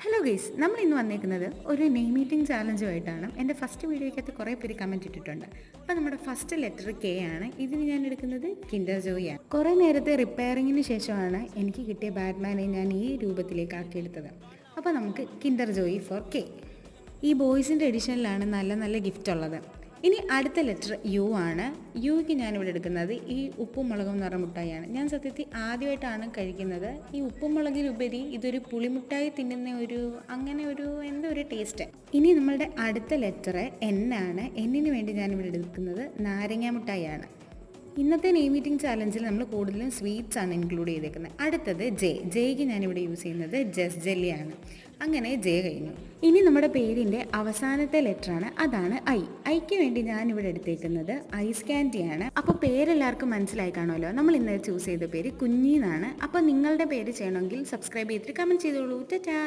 Hello guys, നമ്മൾ ഇന്ന് വന്നേക്കുന്നത് ഒരു നെയിം മീറ്റിംഗ് ചാലഞ്ചുമായിട്ടാണ്. എൻ്റെ ഫസ്റ്റ് വീഡിയോയ്ക്കകത്ത് കുറേ പേര് കമൻറ്റ് ഇട്ടിട്ടുണ്ട്. അപ്പോൾ നമ്മുടെ ഫസ്റ്റ് ലെറ്റർ കെ ആണ്. ഇതിന് ഞാൻ എടുക്കുന്നത് കിൻഡർ ജോയ് ആണ്. കുറേ നേരത്തെ റിപ്പയറിങ്ങിന് ശേഷമാണ് എനിക്ക് കിട്ടിയ ബാറ്റ്മാനെ ഞാൻ ഈ രൂപത്തിലേക്ക് ആക്കിയെടുത്തത്. അപ്പോൾ നമുക്ക് കിൻഡർ ജോയ് ഫോർ കെ. ഈ ബോയ്സിൻ്റെ എഡിഷനിലാണ് നല്ല നല്ല ഗിഫ്റ്റ് ഉള്ളത്. ഇനി അടുത്ത ലെറ്റർ യു ആണ്. യുക്ക് ഞാനിവിടെ എടുക്കുന്നത് ഈ ഉപ്പും മുളകും എന്ന് പറഞ്ഞ മുട്ടായിയാണ്. ഞാൻ സത്യത്തിൽ ആദ്യമായിട്ടാണ് കഴിക്കുന്നത്. ഈ ഉപ്പും മുളകിനുപരി ഇതൊരു പുളിമുട്ടായി തിന്നുന്ന എന്തോ ഒരു ടേസ്റ്റ്. ഇനി നമ്മളുടെ അടുത്ത ലെറ്റർ എൻ ആണ്. എന്നിന് വേണ്ടി ഞാനിവിടെ എടുക്കുന്നത് നാരങ്ങ മുട്ടായിയാണ്. ഇന്നത്തെ നെയിം മീറ്റിംഗ് ചാലഞ്ചിൽ നമ്മൾ കൂടുതലും സ്വീറ്റ്സ് ആണ് ഇൻക്ലൂഡ് ചെയ്തേക്കുന്നത്. അടുത്തത് ജെയ്ക്ക് ഞാനിവിടെ യൂസ് ചെയ്യുന്നത് ജസ് ജെല്ലിയാണ്. അങ്ങനെ ജെ കഴിഞ്ഞു. ഇനി നമ്മുടെ പേരിൻ്റെ അവസാനത്തെ ലെറ്ററാണ്, അതാണ് ഐക്ക് വേണ്ടി ഞാനിവിടെ എടുത്തേക്കുന്നത് ഐസ് ക്യാൻഡിയാണ്. അപ്പോൾ പേരെല്ലാവർക്കും മനസ്സിലായി കാണുമല്ലോ. നമ്മൾ ഇന്നലെ ചൂസ് ചെയ്ത പേര് കുഞ്ഞിന്നാണ്. അപ്പോൾ നിങ്ങളുടെ പേര് ചെയ്യണമെങ്കിൽ സബ്സ്ക്രൈബ് ചെയ്തിട്ട് കമൻറ്റ് ചെയ്തോളൂ. ടാറ്റാ.